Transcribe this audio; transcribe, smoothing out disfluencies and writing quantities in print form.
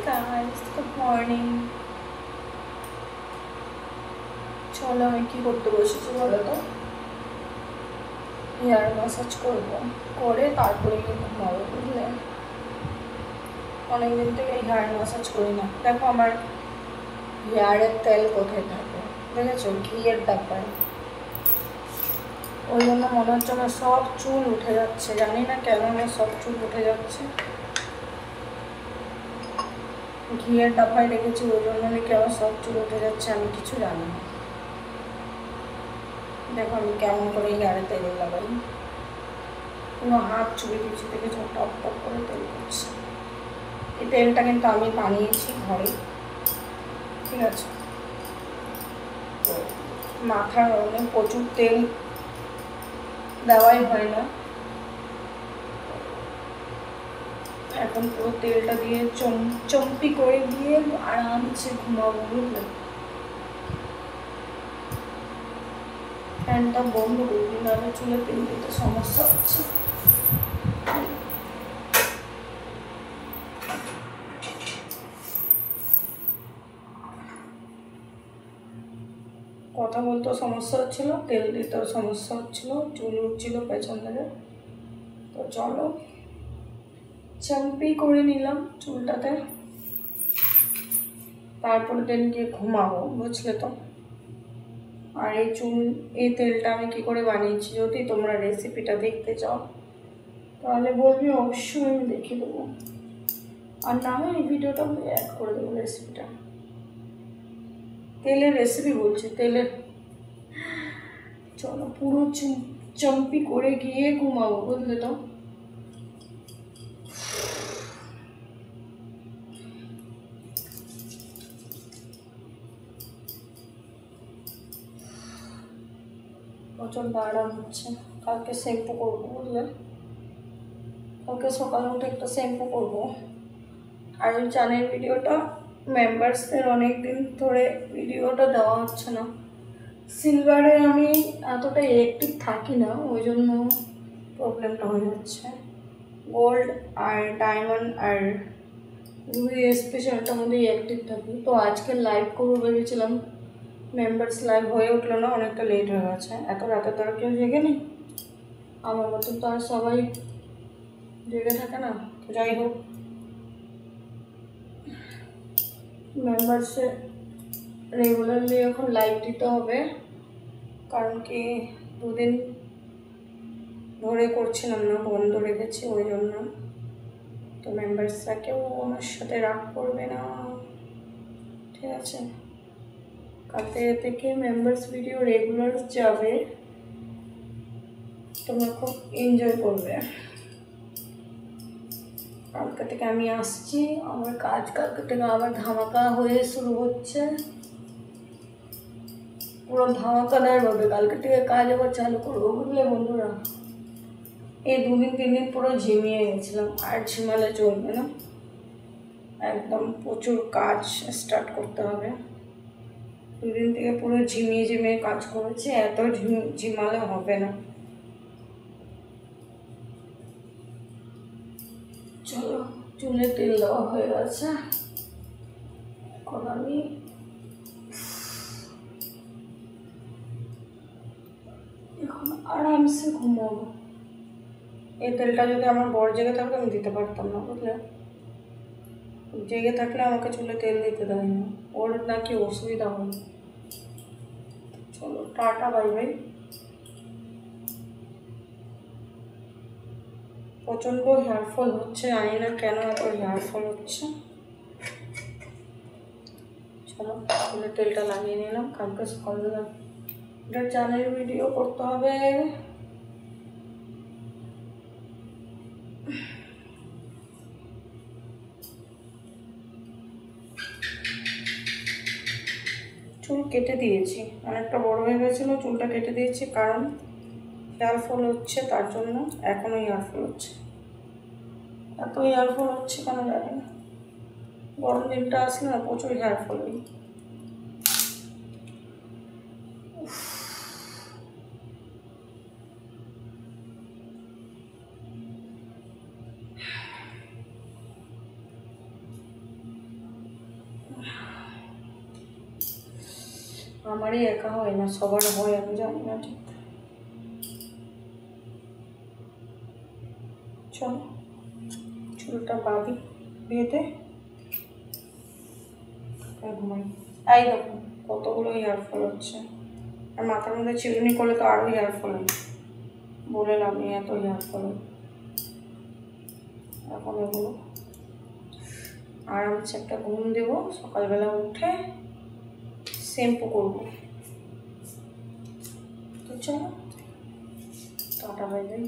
guys, good morning. চলো আমি কি করতে বসেছি বলো তো, হেয়ার ম্যাসাজ করবো, করে তারপরে ঘুমাবো, বুঝলে? অনেকদিন থেকে হেয়ার ম্যাসাজ করি না। দেখো আমার হেয়ারের তেল কোথায় থাকে দেখেছো, ঘিয়ের ডাব্বায়। ওই জন্য মনে হচ্ছে আমার সব চুল উঠে যাচ্ছে, জানি না কেন আমার সব চুল উঠে যাচ্ছে। ঘিয়ের ডাব্বায় রেখেছি, ওই জন্য নাকি আমার সব চুল উঠে যাচ্ছে, আমি কিছু জানি না। দেখো আমি কেমন করে হেয়ারে তেল লাগাই, কোনো হাত চুপে কিছু থেকে টপ টপ করে তেল করছে। এই তেলটা কিন্তু আমি বানিয়েছি ঘরে, ঠিক আছে? তো মাথার অনেক প্রচুর তেল দেওয়াই হয় না, এখন পুরো তেলটা দিয়ে চম্পি করে দিয়ে আরামসে ঘুমাবো, বুঝলে? ফ্যানটা বন্ধ করবি, নাহলে চুলে তেল দিতে সমস্যা হচ্ছে। কথা বলতেও সমস্যা হচ্ছিল, তেল দিতেও সমস্যা হচ্ছিল, চুল উঠছিল পেছন থেকে। তো চলো চম্পি করে নিলাম চুলটাতে, তারপরে দিন গিয়ে ঘুমাবো, বুঝলে তো? আর এই তেলটা আমি কি করে বানিয়েছি, যদি তোমরা রেসিপিটা দেখতে চাও তাহলে বলবি, অবশ্যই আমি দেখিয়ে দেবো। আর না হয় এই ভিডিওটা আমি অ্যাড করে দেবো রেসিপিটা। তেলের রেসিপি বলছি, তেলের। চলো পুরো চম্পি করে গিয়ে ঘুমাবো, বুঝলে তো? প্রচণ্ড আরাম হচ্ছে। কালকে শ্যাম্পু করবো, বুঝলে? কালকে সকালে উঠে একটা শ্যাম্পু করবো। আর ওই চানের ভিডিওটা মেম্বার্সদের অনেক দিন ধরে ভিডিওটা দেওয়া হচ্ছে না। সিলভারে আমি এতটা অ্যাক্টিভ থাকি না, ওই জন্য প্রবলেমটা হয়ে যাচ্ছে। গোল্ড আর ডায়মন্ড আর রুবি স্পেশালটার মধ্যেই অ্যাক্টিভ থাকি। তো আজকে লাইভ করবো ভেবেছিলাম, মেম্বার্স লাইভ হয়ে উঠলো না, অনেকটা লেট হয়ে গেছে। এত রাতে তো আর কেউ জেগে নেই, আমার মতন তো আর সবাই জেগে থাকে না। যাই হোক, মেম্বার্সে রেগুলারলি এখন লাইভ দিতে হবে, কারণ কি দুদিন ধরে করছিলাম না, বন্ধ রেখেছি ওই জন্য। তো মেম্বার্সরা কেউ আমার সাথে রাগ করবে না, ঠিক আছে? কালকে থেকে মেম্বার্স ভিডিও রেগুলার যাবে, তোমরা খুব এনজয় করবে। কালকে থেকে আমি আসছি, আমার কাজ কালকে থেকে আবার ধামাকা হয়ে শুরু হচ্ছে, পুরো ধামাকাদার ভাবে কালকে থেকে কাজ আবার চালু করবো, বুঝলে বন্ধুরা? এই 2-3 দিন পুরো ঝিমিয়ে গেছিলাম, আর ঝিমালে চলবে না, একদম প্রচুর কাজ স্টার্ট করতে হবে। 2 দিন থেকে পুরো ঝিমিয়ে ঝিমিয়ে কাজ করেছি, এত ঝিমালে হবে না। চলো, চুলে তেল দেওয়া হয়ে গেছে, এখন আমি এখন আরামসে ঘুমাবো। এই তেলটা যদি আমার বর জেগে থাকতো আমি দিতে পারতাম না, বুঝলে? জেগে থাকলে আমাকে চুলে তেল দিতে দেয় না, ওর নাকি অসুবিধা হয়। চলো টাটা, বাই বাই। প্রচণ্ড হেয়ারফল হচ্ছে, জানি না কেন এত হেয়ারফল হচ্ছে। চলো চুলে তেলটা লাগিয়ে নিলাম, কালকে সকালবেলা এটা চানের ভিডিও করতে হবে। চুল কেটে দিয়েছি, অনেকটা বড় হয়ে গেছিলো, চুলটা কেটে দিয়েছি, কারণ হেয়ারফল হচ্ছে তার জন্য। এখনও হেয়ারফল হচ্ছে, এত হেয়ারফল হচ্ছে কেন জানি না। গরম দিনটা আসলে না প্রচুর হেয়ারফল হয়। আমারই একা হয় না, সবার হয়, আমি জানি না ঠিক। চলো চুলটা বাঁধি, বেঁধে ঘুমাই। এই দেখো কতগুলো হেয়ার ফল হচ্ছে, আর মাথার মধ্যে চিরুনি করলে তো আরও হেয়ার ফল হয়, বলে লাভ নেই, এত হেয়ার ফল হয়। এখন এগুলো আরামসে একটা ঘুম দেবো, সকালবেলা উঠে শ্যাম্পু করবো। তো চলো টাটা, বাই বাই।